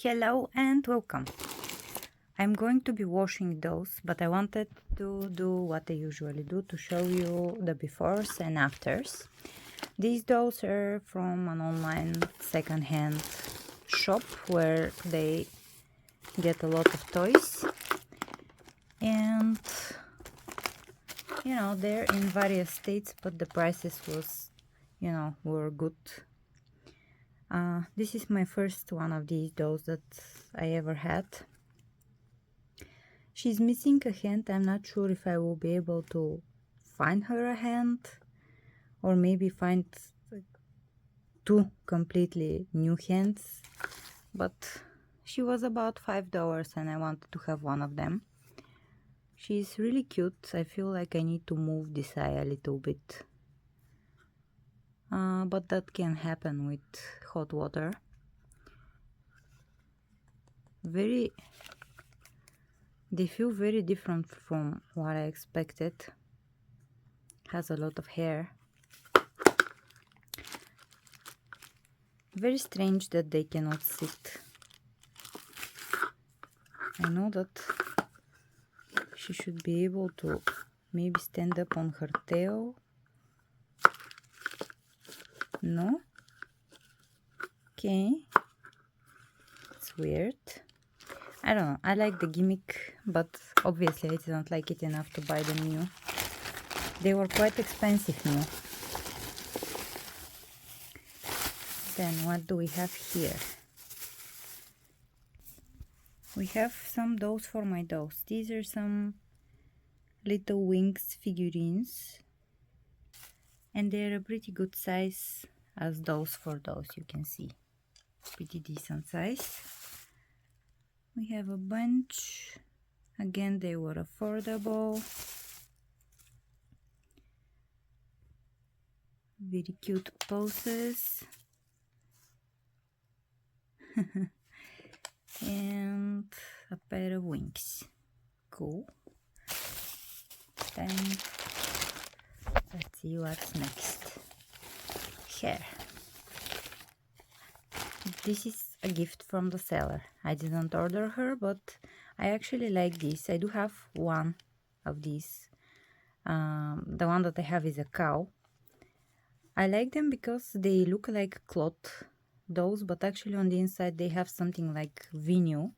Hello and welcome. I'm going to be washing those, but I wanted to do what I usually do to show you the befores and afters. These dolls are from an online second-hand shop where they get a lot of toys, and they're in various states, but the prices were good. This is my first one of these dolls that I ever had. She's missing a hand. I'm not sure if I will be able to find her a hand, or maybe find two completely new hands, but she was about $5 and I wanted to have one of them. She's really cute. I feel like I need to move this eye a little bit, but that can happen with hot water. They feel very different from what I expected. Has a lot of hair. Very strange that they cannot sit. I know that she should be able to maybe stand up on her tail. No? Okay. It's weird. I don't know. I like the gimmick, but obviously I didn't like it enough to buy them new. They were quite expensive new. Then what do we have here? We have some dolls for my dolls. These are some little wings figurines, and they're a pretty good size as dolls for dolls. You can see pretty decent size. We have a bunch. Again, they were affordable. Very cute poses. And a pair of wings. Cool. Then let's see what's next. Hair. This is a gift from the seller. I didn't order her, but I actually like this. I do have one of these. The one that I have is a cow. I like them because they look like cloth dolls, but actually on the inside they have something like vinyl.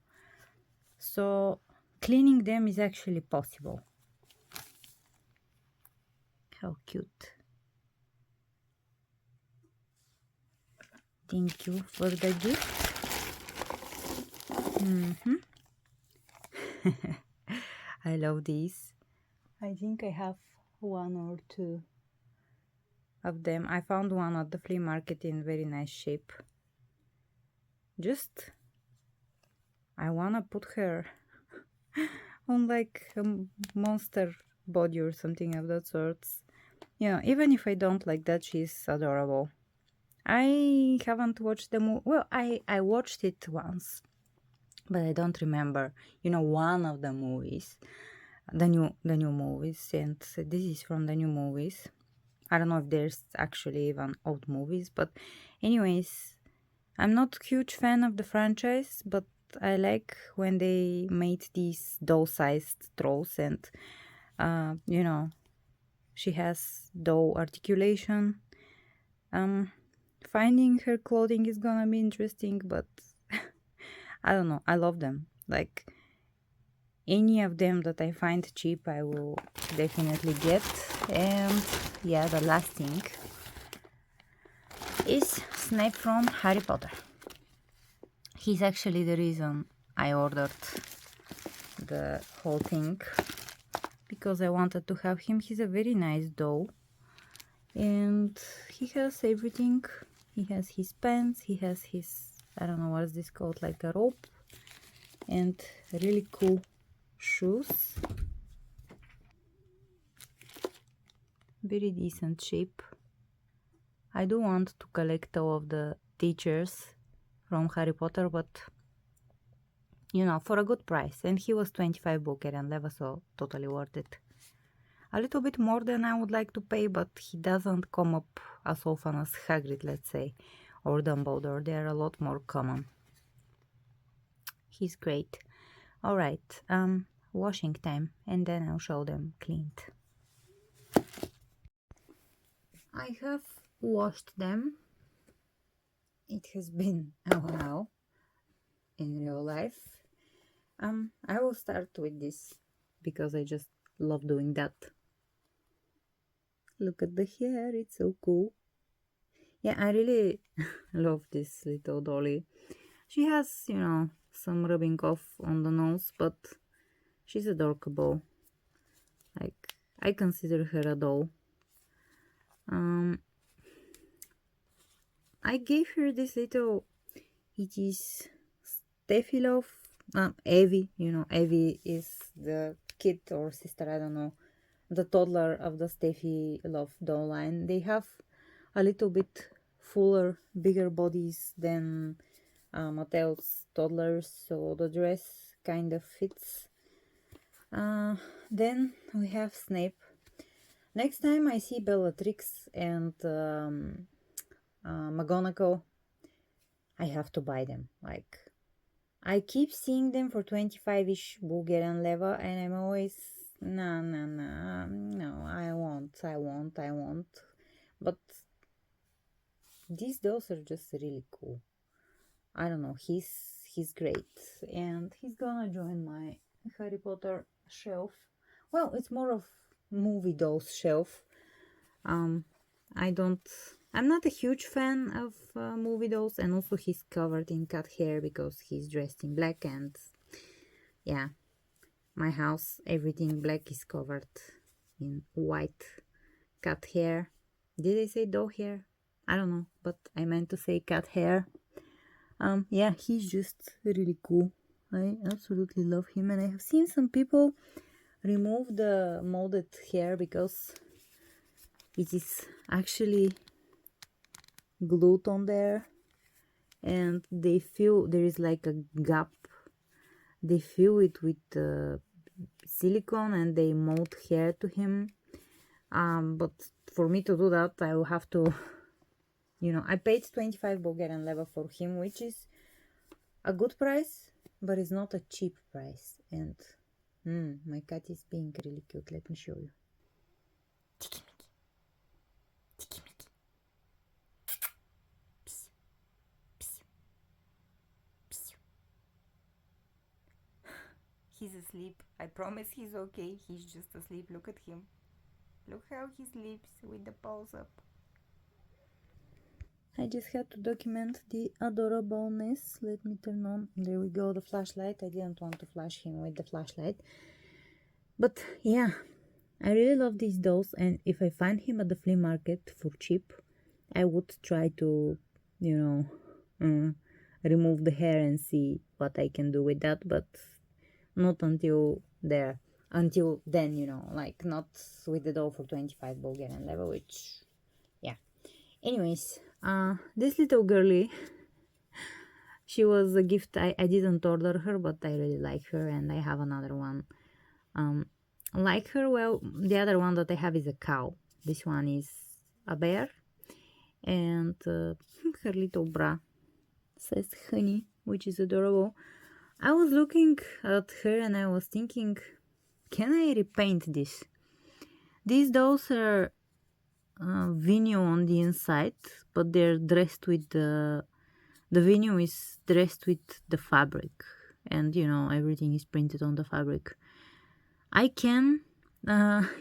So cleaning them is actually possible. How cute. Thank you for the gift. I love these. I think I have one or two of them. I found one at the flea market in very nice shape. I wanna put her on like a monster body or something of that sort. Even if I don't like that, she's adorable. I haven't watched the movie. Well, I watched it once, but I don't remember, one of the movies, the new movies, and this is from the new movies. I don't know if there's actually even old movies, but anyways, I'm not a huge fan of the franchise, but I like when they made these doll-sized trolls, and she has doll articulation. Finding her clothing is gonna be interesting, but I don't know. I love them. Like, any of them that I find cheap, I will definitely get. And yeah, the last thing is Snape from Harry Potter. He's actually the reason I ordered the whole thing, because I wanted to have him. He's a very nice doll, and he has everything. He has his pants, he has his, I don't know what is this called, like a rope, and really cool shoes. Very decent shape. I do want to collect all of the teachers from Harry Potter, but for a good price. And he was 25 Bulgarian leva, so totally worth it. A little bit more than I would like to pay, but he doesn't come up as often as Hagrid, let's say, or Dumbledore. They are a lot more common. he's great. All right, washing time, and then I'll show them cleaned. I have washed them. It has been a while in real life. I will start with this because I just love doing that. Look at the hair, it's so cool. Yeah, I really love this little dolly. She has, some rubbing off on the nose, but she's adorable. Like, I consider her a doll. I gave her this little, it is Steffi Love, Evie, Evie is the kid or sister, I don't know, the toddler of the Steffi Love doll line. They have a little bit fuller, bigger bodies than Mattel's toddlers, so the dress kind of fits. Then we have Snape. Next time I see Bellatrix and McGonagall, I have to buy them. Like, I keep seeing them for 25-ish Bulgarian level, and I'm always, no, I won't. But these dolls are just really cool. I don't know, he's great, and he's gonna join my Harry Potter shelf. Well, it's more of movie dolls shelf. I'm not a huge fan of movie dolls, and also he's covered in cat hair because he's dressed in black, and yeah, my house, everything black is covered in white cat hair. Did I say dog hair? I don't know, but I meant to say cat hair. Yeah, he's just really cool. I absolutely love him, and I have seen some people remove the molded hair because it is actually glued on there, and they feel there is like a gap. They fill it with silicone and they mold hair to him. But for me to do that, I will have to, I paid 25 Bulgarian leva for him, which is a good price, but it's not a cheap price. And my cat is being really cute. Let me show you. Tiki Miki. Tiki Miki. Psst. Psst. Psst. He's asleep. I promise he's okay. He's just asleep. Look at him. Look how he sleeps with the paws up. I just had to document the adorableness. Let me turn on. There we go, the flashlight. I didn't want to flash him with the flashlight. But yeah, I really love these dolls, and if I find him at the flea market for cheap, I would try to, remove the hair and see what I can do with that, but not until there. Until then, like not with the doll for 25 Bulgarian level, which, yeah. Anyways, this little girly, she was a gift. I didn't order her, but I really like her, and I have another one like her. Well, the other one that I have is a cow. This one is a bear, and her little bra says honey, which is adorable. I was looking at her and I was thinking, can I repaint this? These dolls are vinyl on the inside, but they're dressed with the vinyl is dressed with the fabric, and everything is printed on the fabric. I can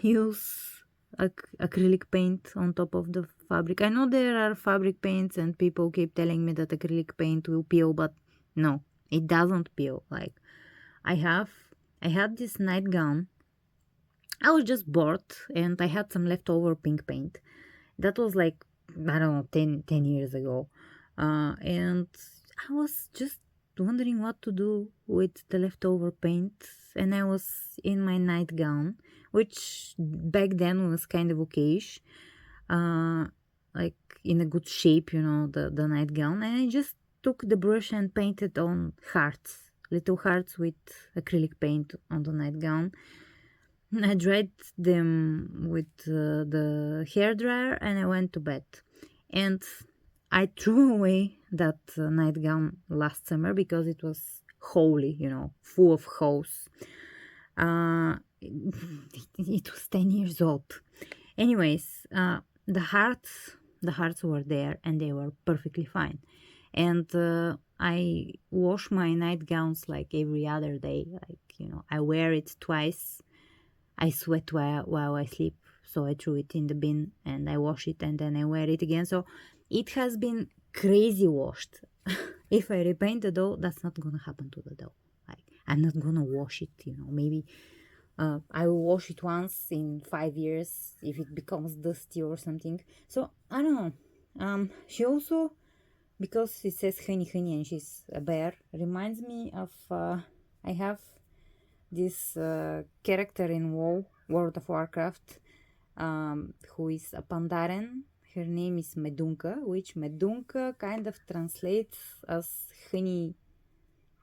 use acrylic paint on top of the fabric. I know there are fabric paints and people keep telling me that acrylic paint will peel, but no, it doesn't peel. Like, I had this nightgown. I was just bored and I had some leftover pink paint. That was like, I don't know, 10 years ago. And I was just wondering what to do with the leftover paint. And I was in my nightgown, which back then was kind of okayish. Like in a good shape, the nightgown. And I just took the brush and painted on hearts, little hearts with acrylic paint on the nightgown. I dried them with the hairdryer and I went to bed. And I threw away that nightgown last summer because it was holy, you know, full of holes. It was 10 years old. Anyways, the hearts were there and they were perfectly fine. And I wash my nightgowns like every other day. Like, you know, I wear it twice. I sweat while I sleep, so I threw it in the bin and I wash it and then I wear it again. So it has been crazy washed. If I repaint the doll, that's not gonna happen to the doll. Like, I'm not gonna wash it, you know, maybe I will wash it once in 5 years if it becomes dusty or something. So I don't know. She also, because it says honey honey and she's a bear, reminds me of I have this character in WoW, World of Warcraft, who is a Pandaren. Her name is Medunka, which Medunka kind of translates as honey,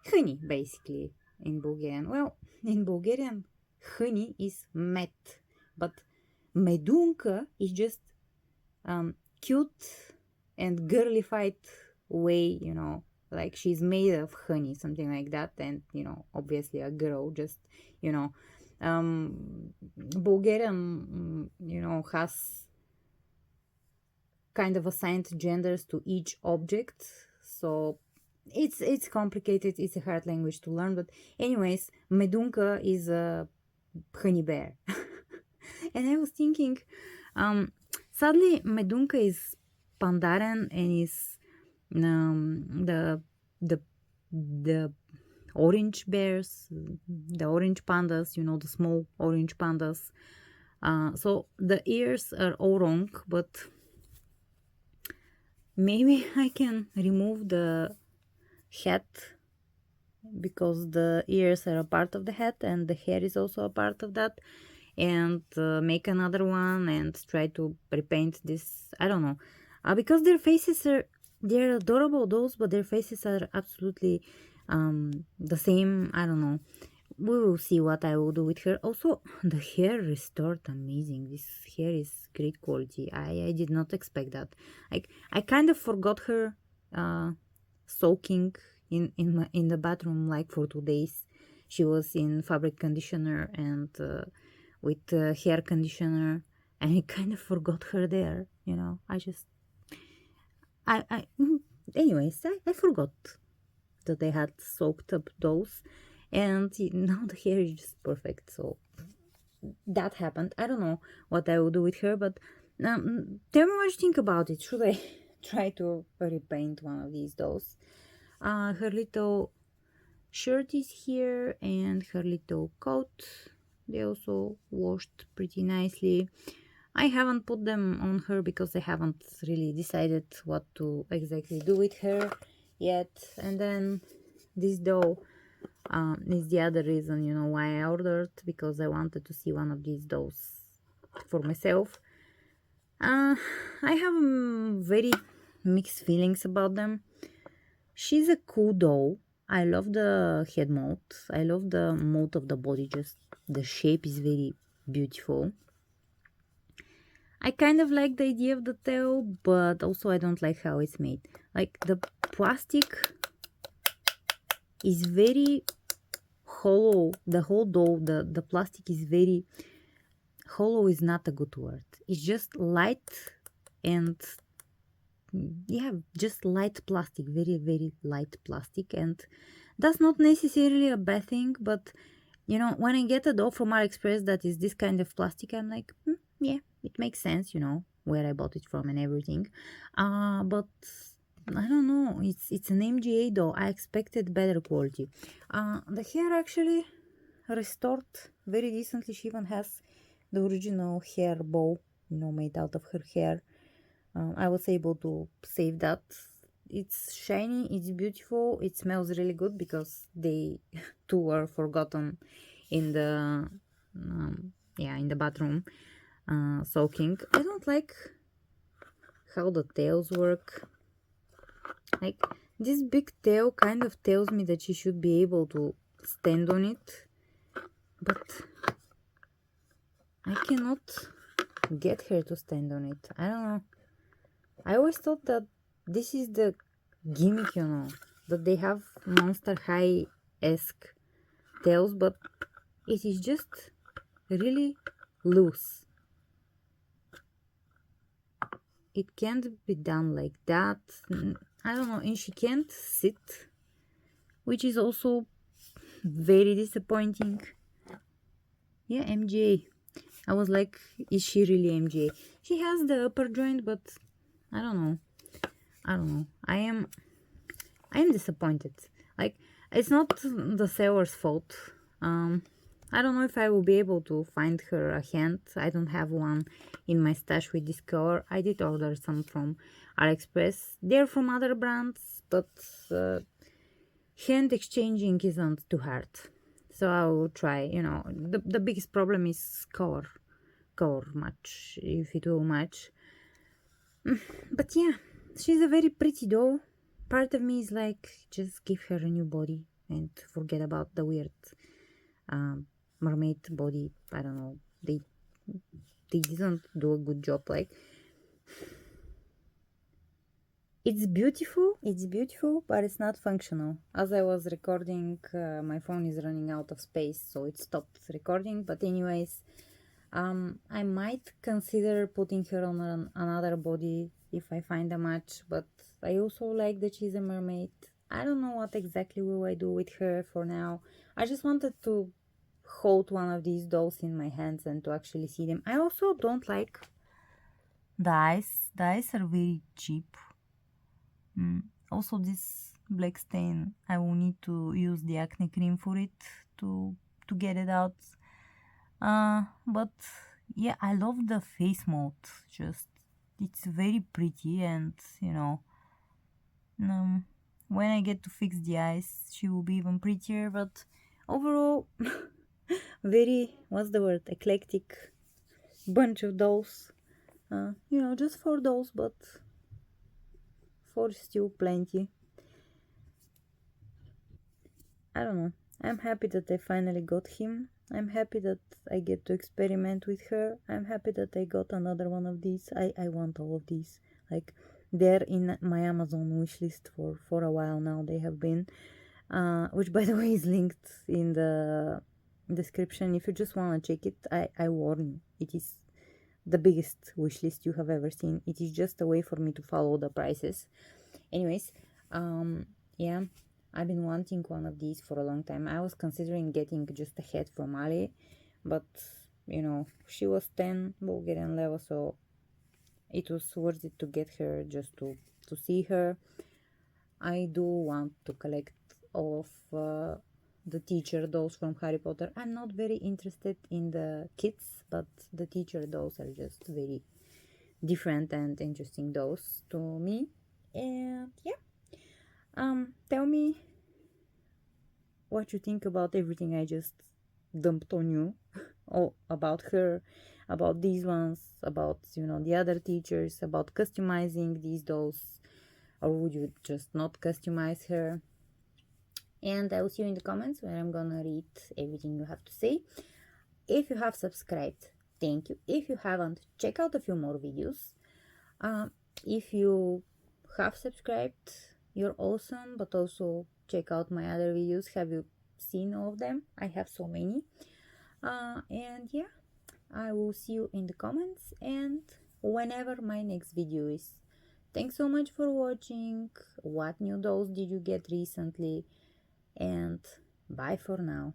honey basically in Bulgarian. Well, in Bulgarian, honey is med, but Medunka is just cute and girlified way, you know, like she's made of honey, something like that. And, you know, obviously a girl, just, you know, Bulgarian, you know, has kind of assigned genders to each object, so it's complicated. It's a hard language to learn, but anyways, Medunka is a honey bear. And I was thinking, sadly Medunka is Pandaren and is the the orange bears, the orange pandas, you know, the small orange pandas. So the ears are all wrong, but maybe I can remove the hat because the ears are a part of the hat and the hair is also a part of that, and make another one and try to repaint this. I don't know, because their faces are, they're adorable dolls, but their faces are absolutely the same. I don't know. We will see what I will do with her. Also, the hair restored amazing. This hair is great quality. I did not expect that. Like, I kind of forgot her soaking in the bathroom like for 2 days. She was in fabric conditioner and with hair conditioner, and I kind of forgot her there. You know, anyways, I forgot that they had soaked up those, and now the hair is just perfect. So that happened. I don't know what I will do with her, but tell me what you think about it. Should I try to repaint one of these dolls? Her little shirt is here and her little coat. They also washed pretty nicely. I haven't put them on her because I haven't really decided what to exactly do with her yet. And then this doll is the other reason, you know, why I ordered, because I wanted to see one of these dolls for myself. I have very mixed feelings about them. She's a cool doll. I love the head mold. I love the mold of the body. Just the shape is very beautiful. I kind of like the idea of the tail, but also I don't like how it's made. Like, the plastic is very hollow. The whole doll, the plastic is very hollow. Is not a good word. It's just light and yeah, just light plastic, very, very light plastic. And that's not necessarily a bad thing, but you know, when I get a doll from AliExpress that is this kind of plastic, I'm like, yeah, it makes sense, you know, where I bought it from and everything. But I don't know, it's an MGA doll. I expected better quality. The hair actually restored very decently. She even has the original hair bow, you know, made out of her hair. I was able to save that. It's shiny, it's beautiful, it smells really good because they two were forgotten in the in the bathroom soaking. I don't like how the tails work. Like, this big tail kind of tells me that she should be able to stand on it, but I cannot get her to stand on it. I don't know. I always thought that this is the gimmick, you know, that they have Monster High esque tails, but it is just really loose. It can't be done like that. I don't know, and she can't sit, which is also very disappointing. Yeah, MJ. I was like, is she really MJ? She has the upper joint, but I don't know. I am disappointed. Like, it's not the seller's fault. I don't know if I will be able to find her a hand. I don't have one in my stash with this color. I did order some from AliExpress. They're from other brands, but hand exchanging isn't too hard. So I will try. You know, the biggest problem is color match, if it will match. But yeah, she's a very pretty doll. Part of me is like, just give her a new body and forget about the weird mermaid body. I don't know, they didn't do a good job. Like, it's beautiful, but it's not functional. As I was recording, my phone is running out of space, so it stopped recording. But anyways, I might consider putting her on another body if I find a match, but I also like that she's a mermaid. I don't know what exactly will I do with her for now. I just wanted to hold one of these dolls in my hands and to actually see them. I also don't like the eyes. The eyes are very cheap. Also, this black stain, I will need to use the acne cream for it to get it out. But yeah, I love the face mold. Just, it's very pretty, and you know, when I get to fix the eyes, she will be even prettier. But overall, very, what's the word, eclectic bunch of dolls. You know, just 4 dolls, but 4 still plenty. I don't know. I'm happy that I finally got him. I'm happy that I get to experiment with her. I'm happy that I got another one of these. I want all of these. Like, they're in my Amazon wishlist for a while now. They have been. Which, by the way, is linked in the description. If you just want to check it, I warn you. It is the biggest wishlist you have ever seen. It is just a way for me to follow the prices. Anyways, yeah. I've been wanting one of these for a long time. I was considering getting just a head from Ali, but you know, she was 10 Bulgarian level, so it was worth it to get her just to see her. I do want to collect all of the teacher dolls from Harry Potter. I'm not very interested in the kids, but the teacher dolls are just very different and interesting dolls to me. And yeah. Tell me what you think about everything I just dumped on you. Oh, about her, about these ones, about, you know, the other teachers, about customizing these dolls, or would you just not customize her? And I will see you in the comments where I'm gonna read everything you have to say. If you have subscribed, thank you. If you haven't, check out a few more videos. If you have subscribed, you're awesome, but also check out my other videos. Have you seen all of them? I have so many. And yeah, I will see you in the comments and whenever my next video is. Thanks so much for watching. What new dolls did you get recently? And bye for now.